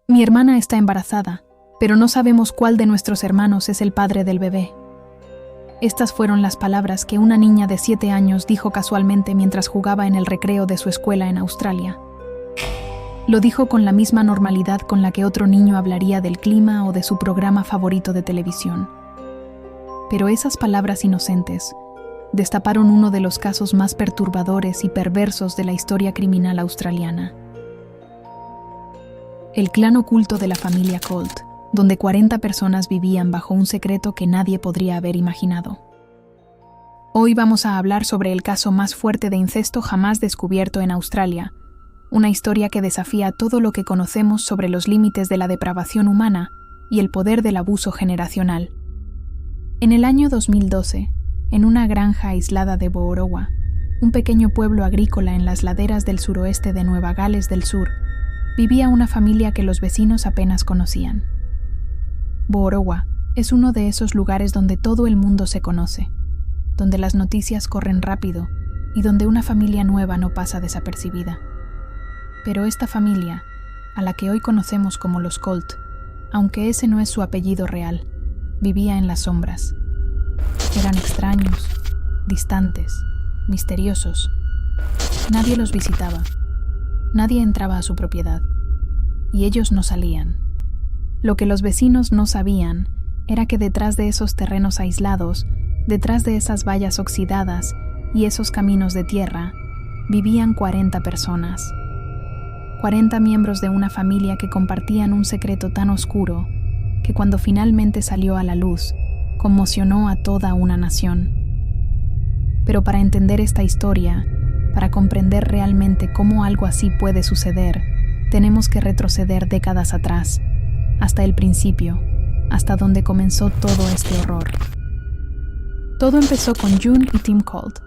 Mi hermana está embarazada, pero no sabemos cuál de nuestros hermanos es el padre del bebé. Estas fueron las palabras que una niña de 7 años dijo casualmente mientras jugaba en el recreo de su escuela en Australia. Lo dijo con la misma normalidad con la que otro niño hablaría del clima o de su programa favorito de televisión. Pero esas palabras inocentes destaparon uno de los casos más perturbadores y perversos de la historia criminal australiana. El clan oculto de la familia Colt, donde 40 personas vivían bajo un secreto que nadie podría haber imaginado. Hoy vamos a hablar sobre el caso más fuerte de incesto jamás descubierto en Australia, una historia que desafía todo lo que conocemos sobre los límites de la depravación humana y el poder del abuso generacional. En el año 2012, en una granja aislada de Boorowa, un pequeño pueblo agrícola en las laderas del suroeste de Nueva Gales del Sur, vivía una familia que los vecinos apenas conocían. Boorowa es uno de esos lugares donde todo el mundo se conoce, donde las noticias corren rápido y donde una familia nueva no pasa desapercibida. Pero esta familia, a la que hoy conocemos como los Colt, aunque ese no es su apellido real, vivía en las sombras. Eran extraños, distantes, misteriosos. Nadie los visitaba. Nadie entraba a su propiedad, y ellos no salían. Lo que los vecinos no sabían era que detrás de esos terrenos aislados, detrás de esas vallas oxidadas y esos caminos de tierra, vivían 40 personas. 40 miembros de una familia que compartían un secreto tan oscuro que cuando finalmente salió a la luz, conmocionó a toda una nación. Pero para entender esta historia, para comprender realmente cómo algo así puede suceder, tenemos que retroceder décadas atrás, hasta el principio, hasta donde comenzó todo este horror. Todo empezó con June y Tim Colt.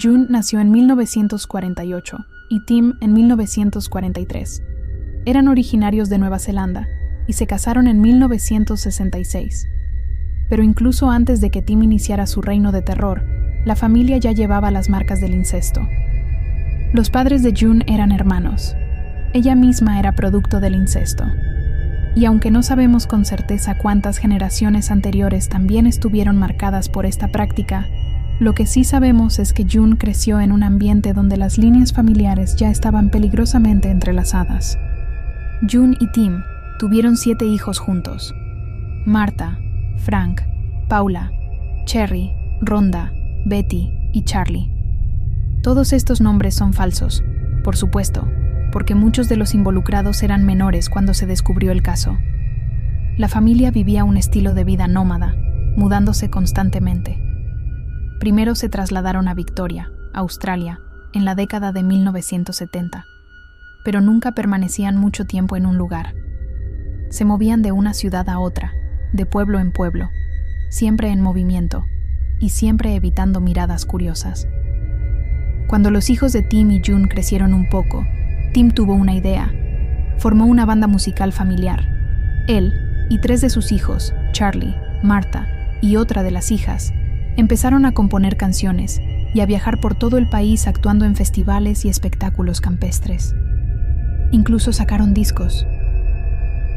June nació en 1948 y Tim en 1943. Eran originarios de Nueva Zelanda y se casaron en 1966. Pero incluso antes de que Tim iniciara su reino de terror, la familia ya llevaba las marcas del incesto. Los padres de June eran hermanos. Ella misma era producto del incesto. Y aunque no sabemos con certeza cuántas generaciones anteriores también estuvieron marcadas por esta práctica, lo que sí sabemos es que June creció en un ambiente donde las líneas familiares ya estaban peligrosamente entrelazadas. June y Tim tuvieron 7 hijos juntos: Martha, Frank, Paula, Cherry, Rhonda, Betty y Charlie. Todos estos nombres son falsos, por supuesto, porque muchos de los involucrados eran menores cuando se descubrió el caso. La familia vivía un estilo de vida nómada, mudándose constantemente. Primero se trasladaron a Victoria, Australia, en la década de 1970, pero nunca permanecían mucho tiempo en un lugar. Se movían de una ciudad a otra, de pueblo en pueblo, siempre en movimiento y siempre evitando miradas curiosas. Cuando los hijos de Tim y June crecieron un poco, Tim tuvo una idea. Formó una banda musical familiar. Él y 3 de sus hijos, Charlie, Martha y otra de las hijas, empezaron a componer canciones y a viajar por todo el país actuando en festivales y espectáculos campestres. Incluso sacaron discos.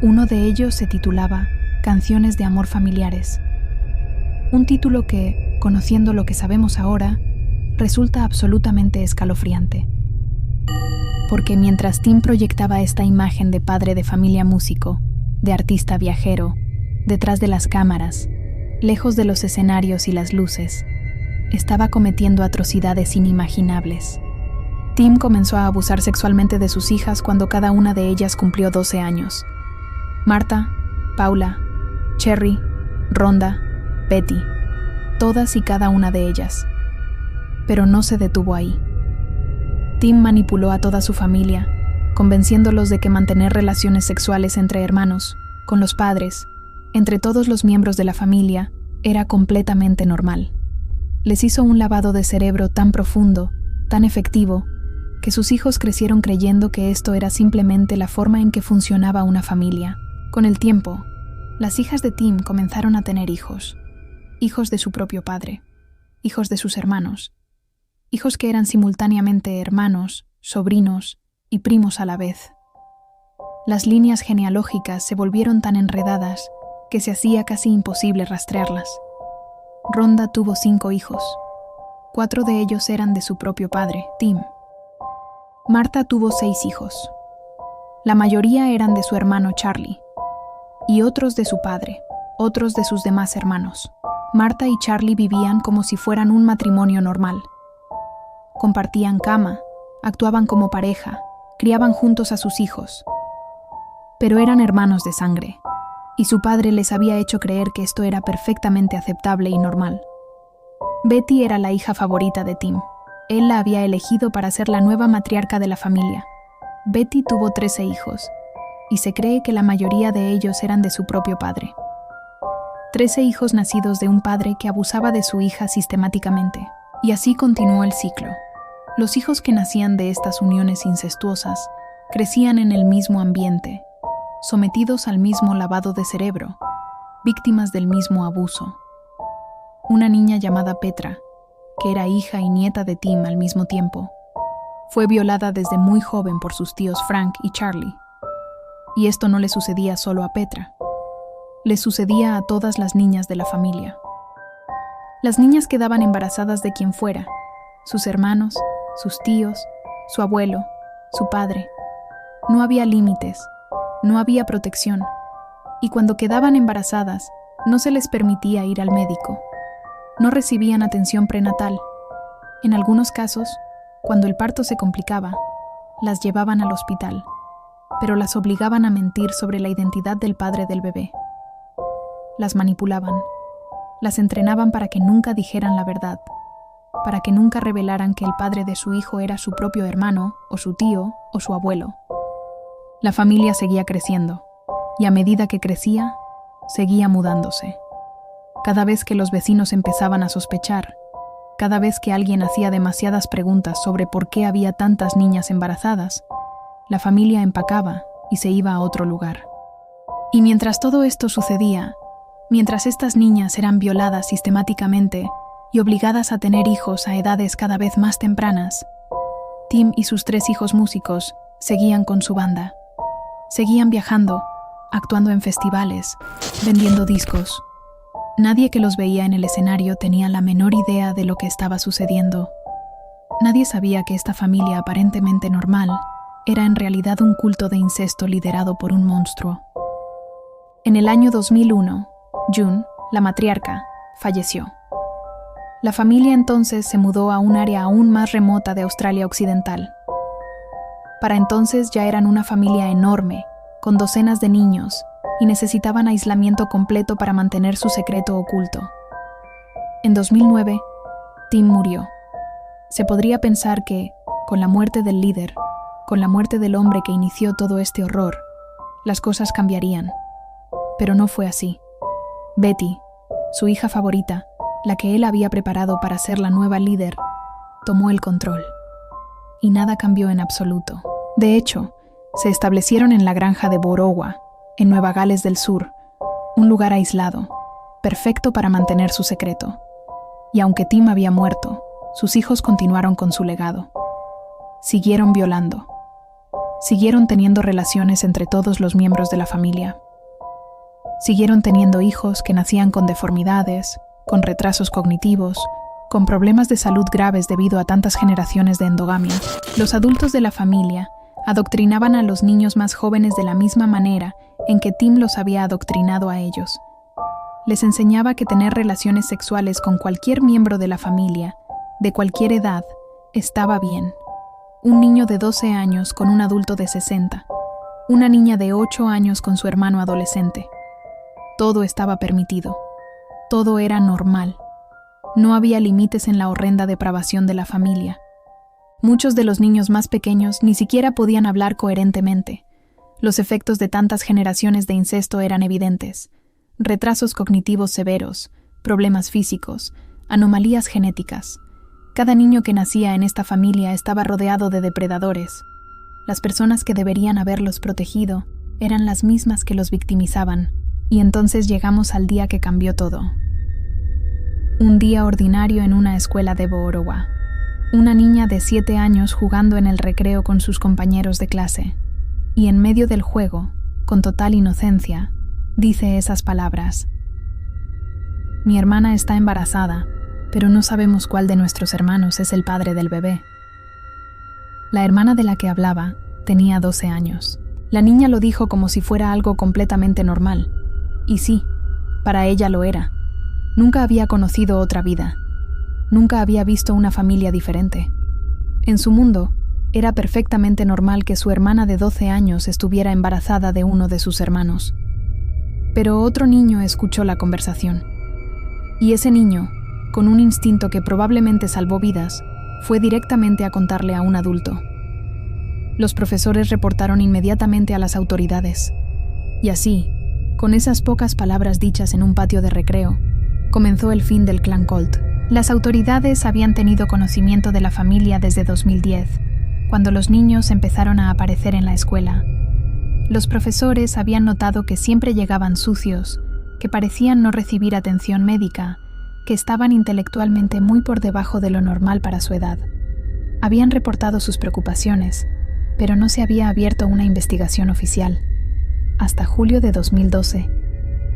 Uno de ellos se titulaba Canciones de amor familiares. Un título que, conociendo lo que sabemos ahora, resulta absolutamente escalofriante. Porque mientras Tim proyectaba esta imagen de padre de familia músico, de artista viajero, detrás de las cámaras, lejos de los escenarios y las luces, estaba cometiendo atrocidades inimaginables. Tim comenzó a abusar sexualmente de sus hijas cuando cada una de ellas cumplió 12 años. Martha, Paula, Cherry, Rhonda, Betty, todas y cada una de ellas. Pero no se detuvo ahí. Tim manipuló a toda su familia, convenciéndolos de que mantener relaciones sexuales entre hermanos, con los padres, entre todos los miembros de la familia, era completamente normal. Les hizo un lavado de cerebro tan profundo, tan efectivo, que sus hijos crecieron creyendo que esto era simplemente la forma en que funcionaba una familia. Con el tiempo, las hijas de Tim comenzaron a tener hijos, hijos de su propio padre, hijos de sus hermanos, hijos que eran simultáneamente hermanos, sobrinos y primos a la vez. Las líneas genealógicas se volvieron tan enredadas que se hacía casi imposible rastrearlas. Rhonda tuvo 5 hijos. 4 de ellos eran de su propio padre, Tim. Martha tuvo 6 hijos. La mayoría eran de su hermano Charlie, y otros de su padre, otros de sus demás hermanos. Martha y Charlie vivían como si fueran un matrimonio normal. Compartían cama, actuaban como pareja, criaban juntos a sus hijos. Pero eran hermanos de sangre, y su padre les había hecho creer que esto era perfectamente aceptable y normal. Betty era la hija favorita de Tim. Él la había elegido para ser la nueva matriarca de la familia. Betty tuvo 13 hijos, y se cree que la mayoría de ellos eran de su propio padre. 13 hijos nacidos de un padre que abusaba de su hija sistemáticamente. Y así continuó el ciclo. Los hijos que nacían de estas uniones incestuosas crecían en el mismo ambiente, sometidos al mismo lavado de cerebro, víctimas del mismo abuso. Una niña llamada Petra, que era hija y nieta de Tim al mismo tiempo, fue violada desde muy joven por sus tíos Frank y Charlie. Y esto no le sucedía solo a Petra. Le sucedía a todas las niñas de la familia. Las niñas quedaban embarazadas de quien fuera, sus hermanos, sus tíos, su abuelo, su padre. No había límites, no había protección, y cuando quedaban embarazadas, no se les permitía ir al médico. No recibían atención prenatal. En algunos casos, cuando el parto se complicaba, las llevaban al hospital, pero las obligaban a mentir sobre la identidad del padre del bebé. Las manipulaban, las entrenaban para que nunca dijeran la verdad, para que nunca revelaran que el padre de su hijo era su propio hermano, o su tío, o su abuelo. La familia seguía creciendo, y a medida que crecía, seguía mudándose. Cada vez que los vecinos empezaban a sospechar, cada vez que alguien hacía demasiadas preguntas sobre por qué había tantas niñas embarazadas, la familia empacaba y se iba a otro lugar. Y mientras todo esto sucedía, mientras estas niñas eran violadas sistemáticamente y obligadas a tener hijos a edades cada vez más tempranas, Tim y sus 3 hijos músicos seguían con su banda. Seguían viajando, actuando en festivales, vendiendo discos. Nadie que los veía en el escenario tenía la menor idea de lo que estaba sucediendo. Nadie sabía que esta familia aparentemente normal era en realidad un culto de incesto liderado por un monstruo. En el año 2001, June, la matriarca, falleció. La familia entonces se mudó a un área aún más remota de Australia Occidental. Para entonces ya eran una familia enorme, con docenas de niños, y necesitaban aislamiento completo para mantener su secreto oculto. En 2009, Tim murió. Se podría pensar que, con la muerte del líder, con la muerte del hombre que inició todo este horror, las cosas cambiarían. Pero no fue así. Betty, su hija favorita, la que él había preparado para ser la nueva líder, tomó el control. Y nada cambió en absoluto. De hecho, se establecieron en la granja de Borowa, en Nueva Gales del Sur, un lugar aislado, perfecto para mantener su secreto. Y aunque Tim había muerto, sus hijos continuaron con su legado. Siguieron violando. Siguieron teniendo relaciones entre todos los miembros de la familia. Siguieron teniendo hijos que nacían con deformidades, con retrasos cognitivos, con problemas de salud graves debido a tantas generaciones de endogamia. Los adultos de la familia adoctrinaban a los niños más jóvenes de la misma manera en que Tim los había adoctrinado a ellos. Les enseñaba que tener relaciones sexuales con cualquier miembro de la familia, de cualquier edad, estaba bien. Un niño de 12 años con un adulto de 60. Una niña de 8 años con su hermano adolescente. Todo estaba permitido. Todo era normal. No había límites en la horrenda depravación de la familia. Muchos de los niños más pequeños ni siquiera podían hablar coherentemente. Los efectos de tantas generaciones de incesto eran evidentes. Retrasos cognitivos severos, problemas físicos, anomalías genéticas. Cada niño que nacía en esta familia estaba rodeado de depredadores. Las personas que deberían haberlos protegido eran las mismas que los victimizaban. Y entonces llegamos al día que cambió todo. Un día ordinario en una escuela de Borowa. Una niña de 7 años jugando en el recreo con sus compañeros de clase. y en medio del juego, con total inocencia, dice esas palabras: «Mi hermana está embarazada, pero no sabemos cuál de nuestros hermanos es el padre del bebé». La hermana de la que hablaba tenía 12 años. La niña lo dijo como si fuera algo completamente normal. Y sí, para ella lo era. Nunca había conocido otra vida. Nunca había visto una familia diferente. En su mundo, era perfectamente normal que su hermana de 12 años estuviera embarazada de uno de sus hermanos. Pero otro niño escuchó la conversación. Y ese niño, con un instinto que probablemente salvó vidas, fue directamente a contarle a un adulto. Los profesores reportaron inmediatamente a las autoridades. Y así, con esas pocas palabras dichas en un patio de recreo, comenzó el fin del clan Colt. Las autoridades habían tenido conocimiento de la familia desde 2010, cuando los niños empezaron a aparecer en la escuela. Los profesores habían notado que siempre llegaban sucios, que parecían no recibir atención médica, que estaban intelectualmente muy por debajo de lo normal para su edad. Habían reportado sus preocupaciones, pero no se había abierto una investigación oficial. Hasta julio de 2012,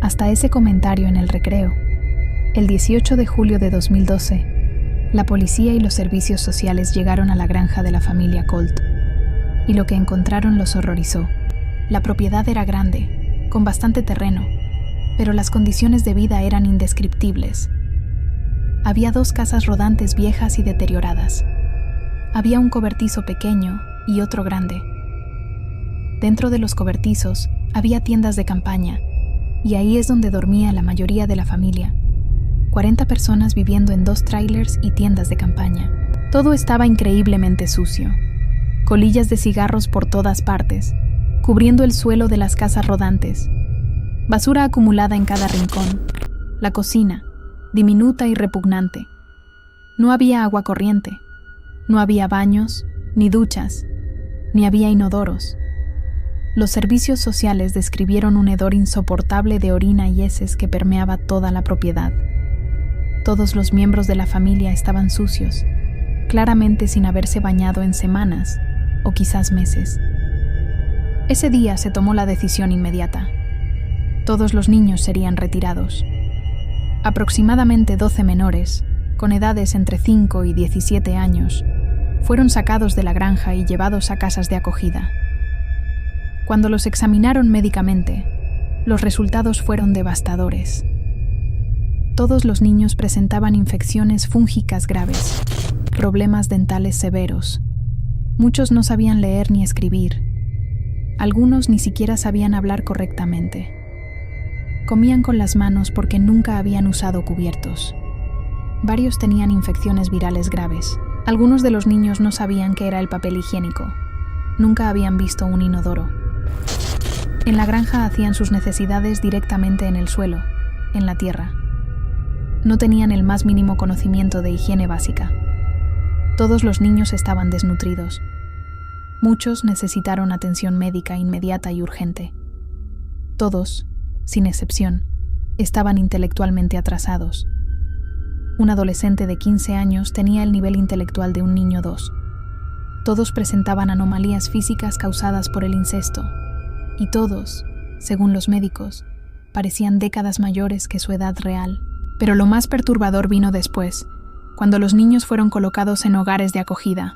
hasta ese comentario en el recreo. El 18 de julio de 2012, la policía y los servicios sociales llegaron a la granja de la familia Colt, y lo que encontraron los horrorizó. La propiedad era grande, con bastante terreno, pero las condiciones de vida eran indescriptibles. Había 2 casas rodantes viejas y deterioradas. Había un cobertizo pequeño y otro grande. Dentro de los cobertizos había tiendas de campaña, y ahí es donde dormía la mayoría de la familia. 40 personas viviendo en 2 trailers y tiendas de campaña. Todo estaba increíblemente sucio. Colillas de cigarros por todas partes, cubriendo el suelo de las casas rodantes. Basura acumulada en cada rincón. La cocina, diminuta y repugnante. No había agua corriente. No había baños, ni duchas, ni había inodoros. Los servicios sociales describieron un hedor insoportable de orina y heces que permeaba toda la propiedad. Todos los miembros de la familia estaban sucios, claramente sin haberse bañado en semanas o quizás meses. Ese día se tomó la decisión inmediata. Todos los niños serían retirados. Aproximadamente 12 menores, con edades entre 5 y 17 años, fueron sacados de la granja y llevados a casas de acogida. Cuando los examinaron médicamente, los resultados fueron devastadores. Todos los niños presentaban infecciones fúngicas graves, problemas dentales severos. Muchos no sabían leer ni escribir. Algunos ni siquiera sabían hablar correctamente. Comían con las manos porque nunca habían usado cubiertos. Varios tenían infecciones virales graves. Algunos de los niños no sabían qué era el papel higiénico. Nunca habían visto un inodoro. En la granja hacían sus necesidades directamente en el suelo, en la tierra. No tenían el más mínimo conocimiento de higiene básica. Todos los niños estaban desnutridos. Muchos necesitaron atención médica inmediata y urgente. Todos, sin excepción, estaban intelectualmente atrasados. Un adolescente de 15 años tenía el nivel intelectual de un niño 2. Todos presentaban anomalías físicas causadas por el incesto, y todos, según los médicos, parecían décadas mayores que su edad real. Pero lo más perturbador vino después, cuando los niños fueron colocados en hogares de acogida.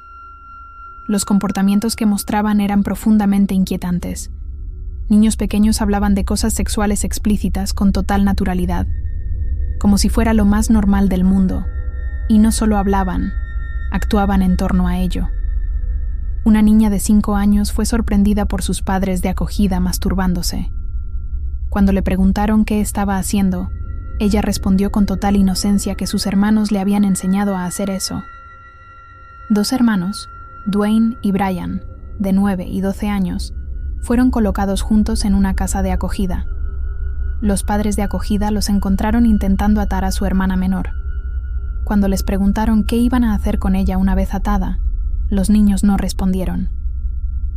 Los comportamientos que mostraban eran profundamente inquietantes. Niños pequeños hablaban de cosas sexuales explícitas con total naturalidad, como si fuera lo más normal del mundo, y no solo hablaban, actuaban en torno a ello. Una niña de 5 años fue sorprendida por sus padres de acogida masturbándose. Cuando le preguntaron qué estaba haciendo, ella respondió con total inocencia que sus hermanos le habían enseñado a hacer eso. 2 hermanos, Dwayne y Brian, de 9 y 12 años, fueron colocados juntos en una casa de acogida. Los padres de acogida los encontraron intentando atar a su hermana menor. Cuando les preguntaron qué iban a hacer con ella una vez atada, los niños no respondieron.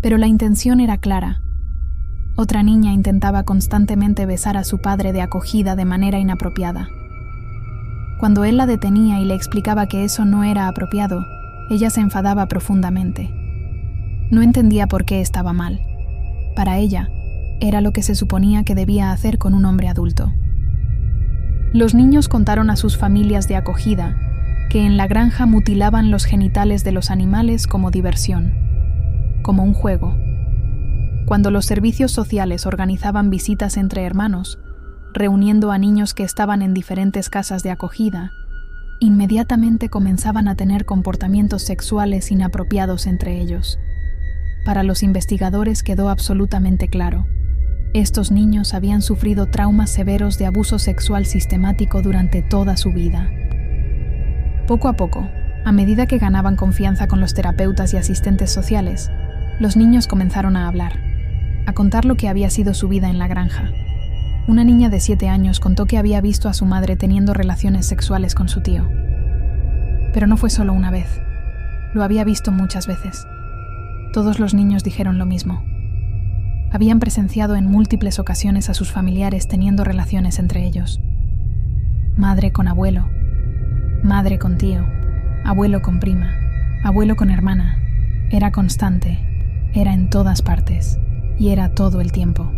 Pero la intención era clara. Otra niña intentaba constantemente besar a su padre de acogida de manera inapropiada. Cuando él la detenía y le explicaba que eso no era apropiado, ella se enfadaba profundamente. No entendía por qué estaba mal. Para ella, era lo que se suponía que debía hacer con un hombre adulto. Los niños contaron a sus familias de acogida que en la granja mutilaban los genitales de los animales como diversión, como un juego. Cuando los servicios sociales organizaban visitas entre hermanos, reuniendo a niños que estaban en diferentes casas de acogida, inmediatamente comenzaban a tener comportamientos sexuales inapropiados entre ellos. Para los investigadores quedó absolutamente claro: estos niños habían sufrido traumas severos de abuso sexual sistemático durante toda su vida. Poco a poco, a medida que ganaban confianza con los terapeutas y asistentes sociales, los niños comenzaron a hablar, a contar lo que había sido su vida en la granja. Una niña de 7 años contó que había visto a su madre teniendo relaciones sexuales con su tío. Pero no fue solo una vez, lo había visto muchas veces. Todos los niños dijeron lo mismo. Habían presenciado en múltiples ocasiones a sus familiares teniendo relaciones entre ellos. Madre con abuelo, madre con tío, abuelo con prima, abuelo con hermana. Era constante, era en todas partes, y era todo el tiempo.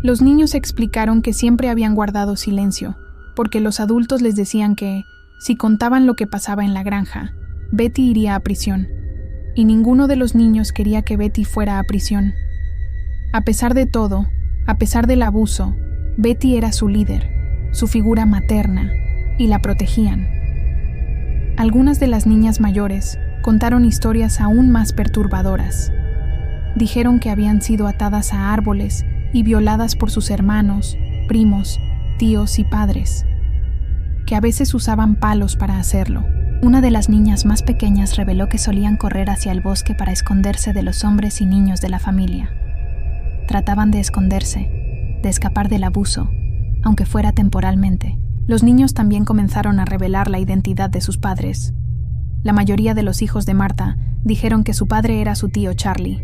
Los niños explicaron que siempre habían guardado silencio, porque los adultos les decían que, si contaban lo que pasaba en la granja, Betty iría a prisión, y ninguno de los niños quería que Betty fuera a prisión. A pesar de todo, a pesar del abuso, Betty era su líder, su figura materna, y la protegían. Algunas de las niñas mayores contaron historias aún más perturbadoras. Dijeron que habían sido atadas a árboles y violadas por sus hermanos, primos, tíos y padres, que a veces usaban palos para hacerlo. Una de las niñas más pequeñas reveló que solían correr hacia el bosque para esconderse de los hombres y niños de la familia. Trataban de esconderse, de escapar del abuso, aunque fuera temporalmente. Los niños también comenzaron a revelar la identidad de sus padres. La mayoría de los hijos de Martha dijeron que su padre era su tío Charlie.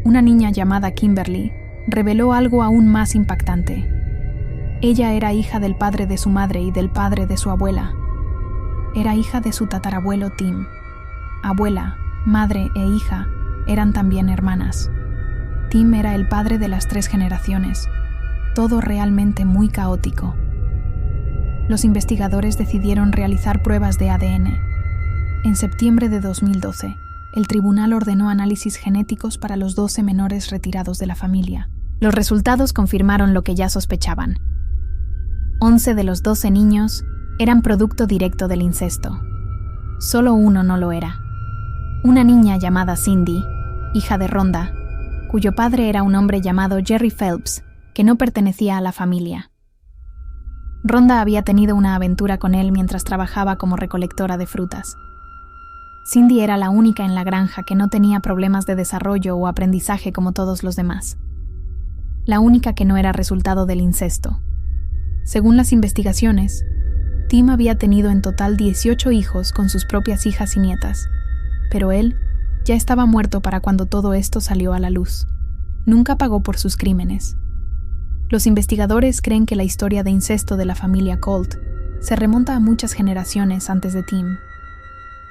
Una niña llamada Kimberly reveló algo aún más impactante. Ella era hija del padre de su madre y del padre de su abuela. Era hija de su tatarabuelo Tim. Abuela, madre e hija eran también hermanas. Tim era el padre de las 3 generaciones. Todo realmente muy caótico. Los investigadores decidieron realizar pruebas de ADN. En septiembre de 2012, el tribunal ordenó análisis genéticos para los 12 menores retirados de la familia. Los resultados confirmaron lo que ya sospechaban. 11 de los 12 niños eran producto directo del incesto. Solo uno no lo era. Una niña llamada Cindy, hija de Rhonda, cuyo padre era un hombre llamado Jerry Phelps, que no pertenecía a la familia. Rhonda había tenido una aventura con él mientras trabajaba como recolectora de frutas. Cindy era la única en la granja que no tenía problemas de desarrollo o aprendizaje como todos los demás. La única que no era resultado del incesto. Según las investigaciones, Tim había tenido en total 18 hijos con sus propias hijas y nietas, pero él ya estaba muerto para cuando todo esto salió a la luz. Nunca pagó por sus crímenes. Los investigadores creen que la historia de incesto de la familia Colt se remonta a muchas generaciones antes de Tim.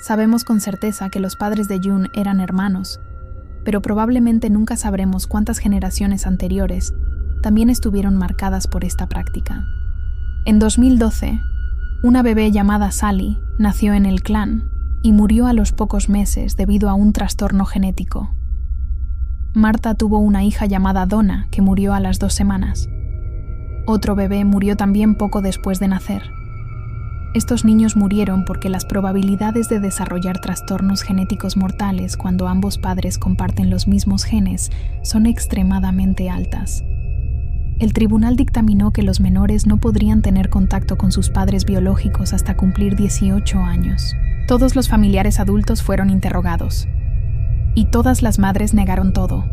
Sabemos con certeza que los padres de June eran hermanos, pero probablemente nunca sabremos cuántas generaciones anteriores también estuvieron marcadas por esta práctica. En 2012, una bebé llamada Sally nació en el clan y murió a los pocos meses debido a un trastorno genético. Martha tuvo una hija llamada Donna que murió a las 2 semanas. Otro bebé murió también poco después de nacer. Estos niños murieron porque las probabilidades de desarrollar trastornos genéticos mortales cuando ambos padres comparten los mismos genes son extremadamente altas. El tribunal dictaminó que los menores no podrían tener contacto con sus padres biológicos hasta cumplir 18 años. Todos los familiares adultos fueron interrogados, y todas las madres negaron todo.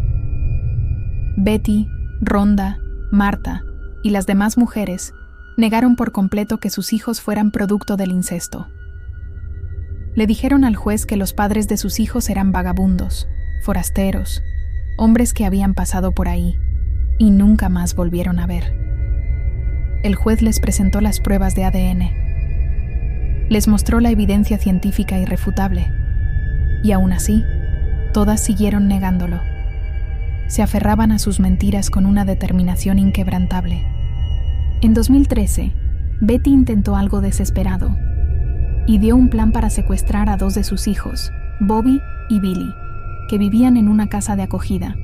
Betty, Rhonda, Martha y las demás mujeres negaron por completo que sus hijos fueran producto del incesto. Le dijeron al juez que los padres de sus hijos eran vagabundos, forasteros, hombres que habían pasado por ahí y nunca más volvieron a ver. El juez les presentó las pruebas de ADN. Les mostró la evidencia científica irrefutable, y aún así, todas siguieron negándolo. se aferraban a sus mentiras con una determinación inquebrantable. En 2013, Betty intentó algo desesperado. Ideó un plan para secuestrar a 2 de sus hijos, Bobby y Billy, que vivían en una casa de acogida.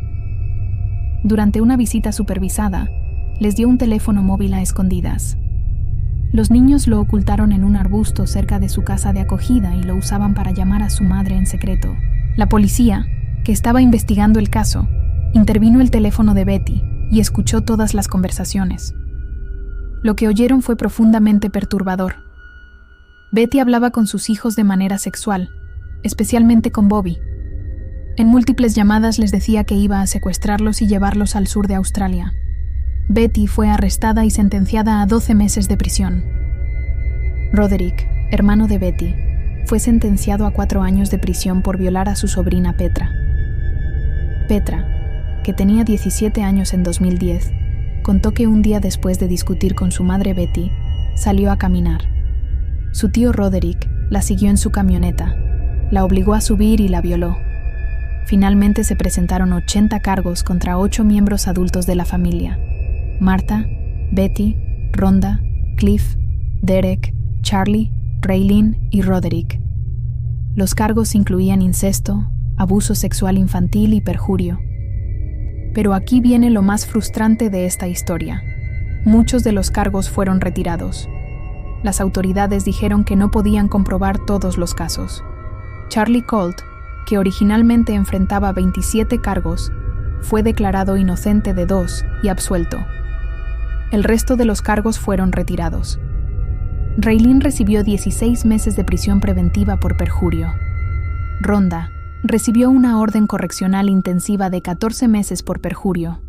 Durante una visita supervisada, les dio un teléfono móvil a escondidas. Los niños lo ocultaron en un arbusto cerca de su casa de acogida y lo usaban para llamar a su madre en secreto. La policía, que estaba investigando el caso, intervino el teléfono de Betty y escuchó todas las conversaciones. Lo que oyeron fue profundamente perturbador. Betty hablaba con sus hijos de manera sexual, especialmente con Bobby. En múltiples llamadas les decía que iba a secuestrarlos y llevarlos al sur de Australia. Betty fue arrestada y sentenciada a 12 meses de prisión. Roderick, hermano de Betty, fue sentenciado a 4 años de prisión por violar a su sobrina Petra. Petra, que tenía 17 años en 2010, contó que un día después de discutir con su madre Betty, salió a caminar. Su tío Roderick la siguió en su camioneta, la obligó a subir y la violó. Finalmente se presentaron 80 cargos contra 8 miembros adultos de la familia: Martha, Betty, Rhonda, Cliff, Derek, Charlie, Raylene y Roderick. Los cargos incluían incesto, abuso sexual infantil y perjurio. Pero aquí viene lo más frustrante de esta historia. Muchos de los cargos fueron retirados. Las autoridades dijeron que no podían comprobar todos los casos. Charlie Colt, que originalmente enfrentaba 27 cargos, fue declarado inocente de 2 y absuelto. El resto de los cargos fueron retirados. Raylene recibió 16 meses de prisión preventiva por perjurio. Rhonda recibió una orden correccional intensiva de 14 meses por perjurio.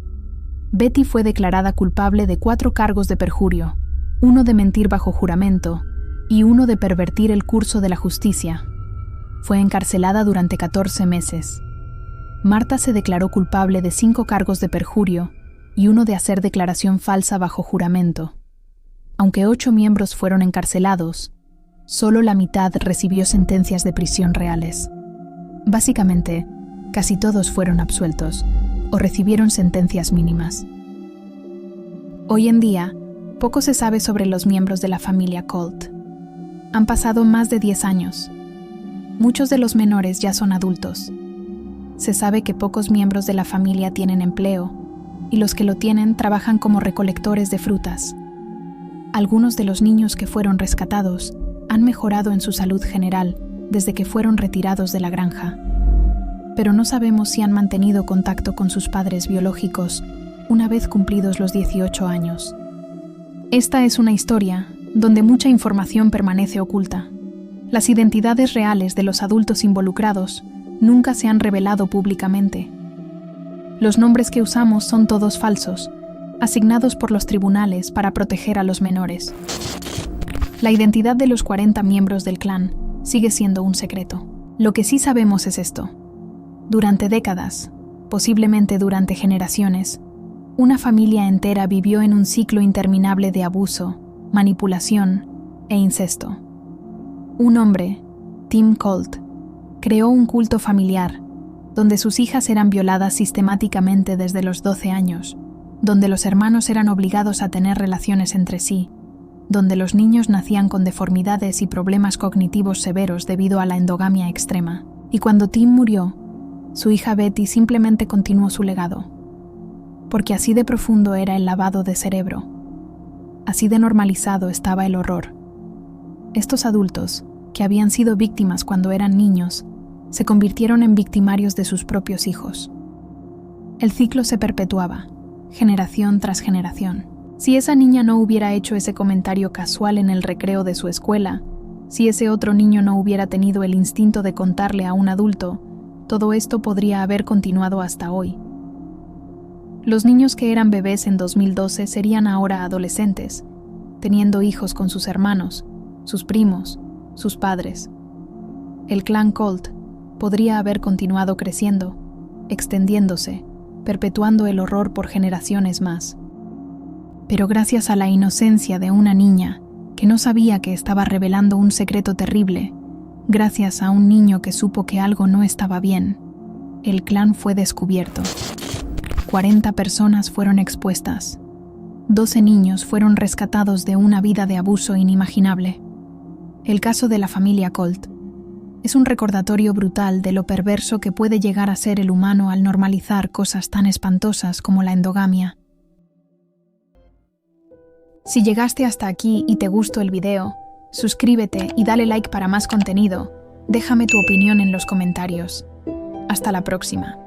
Betty fue declarada culpable de 4 cargos de perjurio, 1 de mentir bajo juramento y 1 de pervertir el curso de la justicia. Fue encarcelada durante 14 meses. Martha se declaró culpable de 5 cargos de perjurio y 1 de hacer declaración falsa bajo juramento. Aunque 8 miembros fueron encarcelados, solo la mitad recibió sentencias de prisión reales. Básicamente, casi todos fueron absueltos o recibieron sentencias mínimas. Hoy en día, poco se sabe sobre los miembros de la familia Colt. Han pasado más de 10 años. Muchos de los menores ya son adultos. Se sabe que pocos miembros de la familia tienen empleo, y los que lo tienen trabajan como recolectores de frutas. Algunos de los niños que fueron rescatados han mejorado en su salud general desde que fueron retirados de la granja, pero no sabemos si han mantenido contacto con sus padres biológicos una vez cumplidos los 18 años. Esta es una historia donde mucha información permanece oculta. Las identidades reales de los adultos involucrados nunca se han revelado públicamente. Los nombres que usamos son todos falsos, asignados por los tribunales para proteger a los menores. La identidad de los 40 miembros del clan sigue siendo un secreto. Lo que sí sabemos es esto. Durante décadas, posiblemente durante generaciones, una familia entera vivió en un ciclo interminable de abuso, manipulación e incesto. Un hombre, Tim Colt, creó un culto familiar donde sus hijas eran violadas sistemáticamente desde los 12 años, donde los hermanos eran obligados a tener relaciones entre sí, donde los niños nacían con deformidades y problemas cognitivos severos debido a la endogamia extrema. Y cuando Tim murió, su hija Betty simplemente continuó su legado, porque así de profundo era el lavado de cerebro, así de normalizado estaba el horror. Estos adultos, que habían sido víctimas cuando eran niños, se convirtieron en victimarios de sus propios hijos. El ciclo se perpetuaba, generación tras generación. Si esa niña no hubiera hecho ese comentario casual en el recreo de su escuela, si ese otro niño no hubiera tenido el instinto de contarle a un adulto, todo esto podría haber continuado hasta hoy. Los niños que eran bebés en 2012 serían ahora adolescentes, teniendo hijos con sus hermanos, sus primos, sus padres. El clan Colt podría haber continuado creciendo, extendiéndose, perpetuando el horror por generaciones más. Pero gracias a la inocencia de una niña que no sabía que estaba revelando un secreto terrible, gracias a un niño que supo que algo no estaba bien, el clan fue descubierto. 40 personas fueron expuestas. 12 niños fueron rescatados de una vida de abuso inimaginable. El caso de la familia Colt es un recordatorio brutal de lo perverso que puede llegar a ser el humano al normalizar cosas tan espantosas como la endogamia. Si llegaste hasta aquí y te gustó el video, suscríbete y dale like para más contenido. Déjame tu opinión en los comentarios. Hasta la próxima.